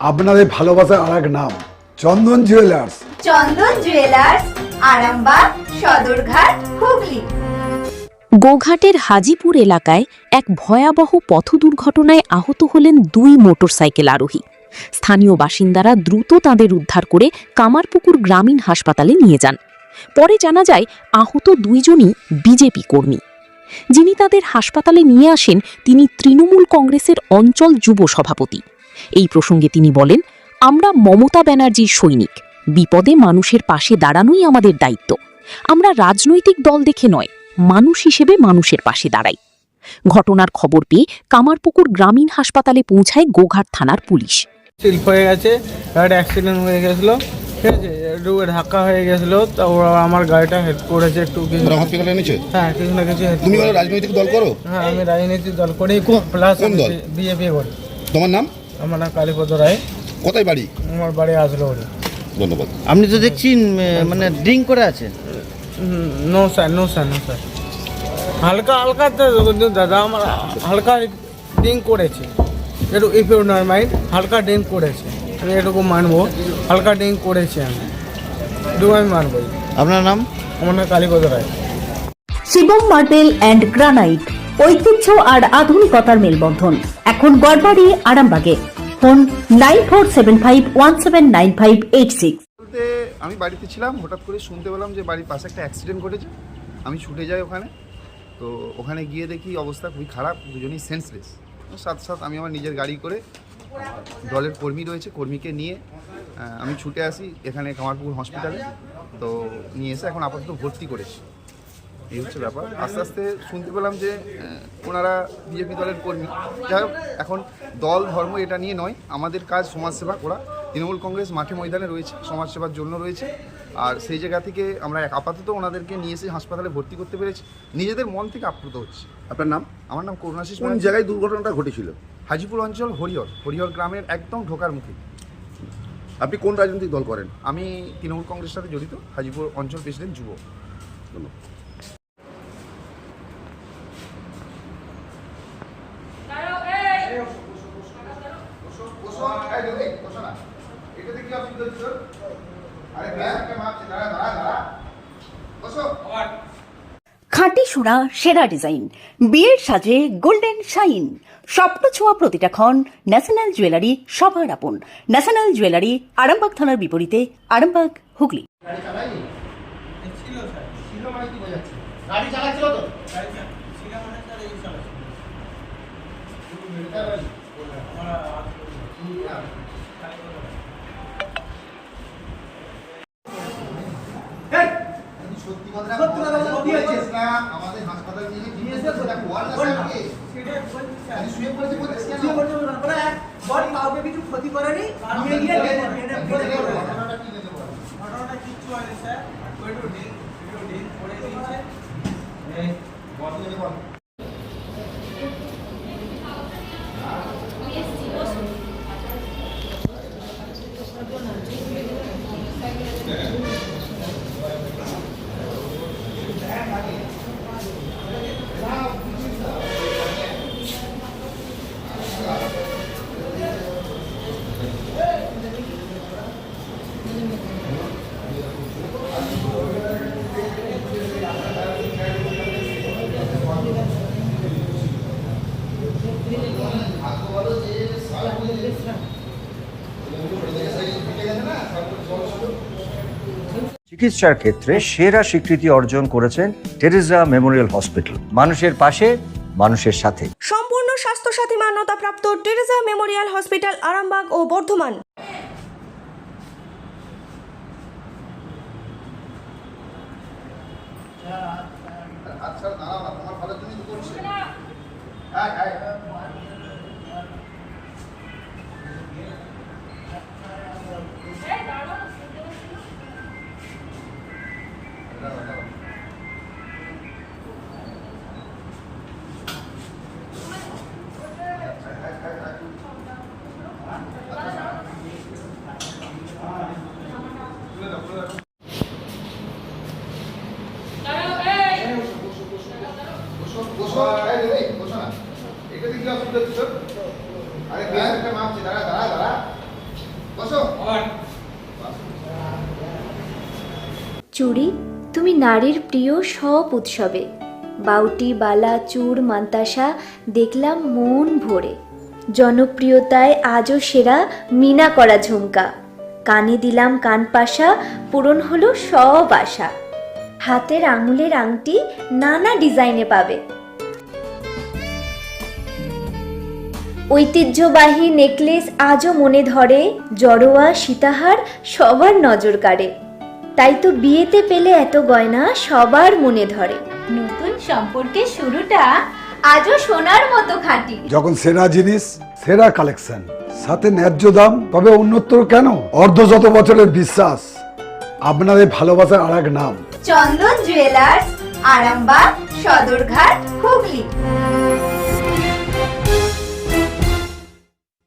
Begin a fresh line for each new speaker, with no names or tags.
আপনাদের ভালোবাসার আর এক নাম চন্দন জুয়েলার্স।
চন্দন জুয়েলার্স, আরামবাগ, সদরঘাট, হুগলি।
গোঘাটের হাজিপুর এলাকায় এক ভয়াবহ পথ দুর্ঘটনায় আহত হলেন 2 মোটরসাইকেল আরোহী। স্থানীয় বাসিন্দারা দ্রুত তাঁদের উদ্ধার করে কামারপুকুর গ্রামীণ হাসপাতালে নিয়ে যান। পরে জানা যায় আহত 2 জনই বিজেপি কর্মী। যিনি তাদের হাসপাতালে নিয়ে আসেন তিনি তৃণমূল কংগ্রেসের অঞ্চল যুব সভাপতি। এই প্রসঙ্গে তিনি বলেন, আমরা মমতা ব্যানার্জির সৈনিক, বিপদে মানুষের পাশে দাঁড়ানোই আমাদের দায়িত্ব। আমরা রাজনৈতিক দল দেখে নয়, মানুষ হিসেবে মানুষের পাশে দাঁড়াই। ঘটনার খবর পেয়ে কামারপুকুর গ্রামীণ হাসপাতালে পৌঁছায় গোঘাট থানার পুলিশ।
স্লিপ হয়ে গেছে, গাড়িটা অ্যাক্সিডেন্ট হয়ে গেছিলো, ঠিক আছে, একটু ধাক্কা হয়ে গেছিলো, তা ওরা আমার গাড়িটা হেল্প করেছে একটু কিছু।
হসপিটালে এনেছে?
হ্যাঁ, কিছু না কিছু।
তুমি কোনো রাজনৈতিক দল করো?
হ্যাঁ, আমি রাজনৈতিক দল করি, প্লাস বিজেপি করি।
তোমার নাম?
আমার নাম কালীপদ রায়।
কোথায় বাড়ি?
আমার বাড়ি আসলো।
ধন্যবাদ।
আপনি তো দেখছি মানে ড্রিঙ্ক করে আছেন।
No sir, no sir, no sir. হালকা হালকা দাদা আমার হালকা ড্রিঙ্ক করেছে, একটু ইফ ইউ নট মাইন্ড, হালকা ড্রিঙ্ক করেছে, আমি এটুকু মানবো, হালকা ড্রিঙ্ক করেছি আমি, এটুকু আমি মানবো।
আপনার নাম?
আমার নাম কালীপদ রায়।
শিবম মার্বেল অ্যান্ড গ্রানাইট, ঐতিহ্য আর আধুনিকতার মেলবন্ধন, এখন গড়বাড়ি, আরামবাগে। ফোন 9475179586।
আমি বাড়িতে ছিলাম, হঠাৎ করে শুনতে পেলাম যে বাড়ির পাশে একটা অ্যাক্সিডেন্ট ঘটেছে। আমি ছুটে যাই ওখানে, তো ওখানে গিয়ে দেখি অবস্থা খুবই খারাপ, দুজনেই সেন্সলেস। সাথে সাথে আমি আমার নিজের গাড়ি করে, দলের কর্মী রয়েছে, কর্মীকে নিয়ে আমি ছুটে আসি এখানে কামারপুকুর হসপিটালে। তো নিয়ে এসে এখন আপাতত ভর্তি করেছি। এই হচ্ছে ব্যাপার। আস্তে আস্তে শুনতে পেলাম যে ওনারা বিজেপি দলের কর্মী। যাই হোক, এখন দল ধর্ম এটা নিয়ে নয়, আমাদের কাজ সমাজসেবা করা। তৃণমূল কংগ্রেস মাঠে ময়দানে রয়েছে, সমাজসেবার জন্য রয়েছে। আর সেই জায়গা থেকে আমরা আপাতত ওনাদেরকে নিয়ে এসে হাসপাতালে ভর্তি করতে পেরেছি। নিজেদের মন থেকে আপ্লুত হচ্ছে।
আপনার নাম?
আমার নাম করুণাশিস।
কোন জায়গায় দুর্ঘটনাটা ঘটেছিল?
হাজিপুর অঞ্চল, হরিহর গ্রামের একদম ঢোকার মুখে।
আপনি কোন রাজনৈতিক দল করেন?
আমি তৃণমূল কংগ্রেসের সাথে জড়িত, হাজিপুর অঞ্চল প্রেসিডেন্ট যুব।
ধন্যবাদ।
খাঁটি সোনা, সেরা ডিজাইন, বিয়ের সাজে গোল্ডেন শাইন। স্বপ্ন ছোঁয়া প্রতিটা ক্ষণ ন্যাশনাল জুয়েলারি সবার আপন। ন্যাশনাল জুয়েলারি, আরামবাগ থানার বিপরীতে, আরামবাগ, হুগলি।
গাড়ি চালাচ্ছিল তো? সত্যি কথা আমাদের হাসপাতালে নিয়ে এসে শুয়ে পড়েছে বলছিস কেন?
কাউকে কিছু ক্ষতি করেনি, ঘটনাটা কিচ্ছু হয়নি স্যার। একটু ডিল করে দিয়েছে।
চিকিৎসার ক্ষেত্রে সেরা স্বীকৃতি অর্জন করেছেন টেরেজা মেমোরিয়াল হসপিটাল। মানুষের পাশে, মানুষের সাথে।
সম্পূর্ণ স্বাস্থ্যসাথী মান্যতাপ্রাপ্ত টেরেজা মেমোরিয়াল হসপিটাল, আরামবাগ ও বর্ধমান।
আচ্ছা, দাঁড়াও, তোমার ভালোর জন্যই তো করছে। বসো না, এটা দেখি
চুড়ি তুমি নারীর প্রিয় সব উৎসবে, বাউটি বালা চূড় মান্তাসা দেখলাম মন ভরে। জনপ্রিয়তায় আজও সেরা মিনা করা ঝুমকা, কানে দিলাম কানপাশা, পূরণ হলো সব আশা। হাতের আঙুলের আংটি নানা ডিজাইনে পাবে, ঐতিহ্যবাহী নেকলেস আজও মনে ধরে, জড়োয়া সীতাহার সবার নজর কাড়ে। তাই তো বিয়েতে পেলে এত গয়না সবার মনে ধরে। নতুন সম্পর্কের শুরুটা আজও সোনার মতো খাঁটি।
যখন সেরা জিনিস, সেরা কালেকশন, সাথে ন্যায্য দাম, তবে উন্নতর কেন? অর্ধশত বছরের বিশ্বাস, আপনাদের ভালোবাসার আর এক নাম
চন্দন জুয়েলার্স, আরামবাগ, সদরঘাট, হুগলি।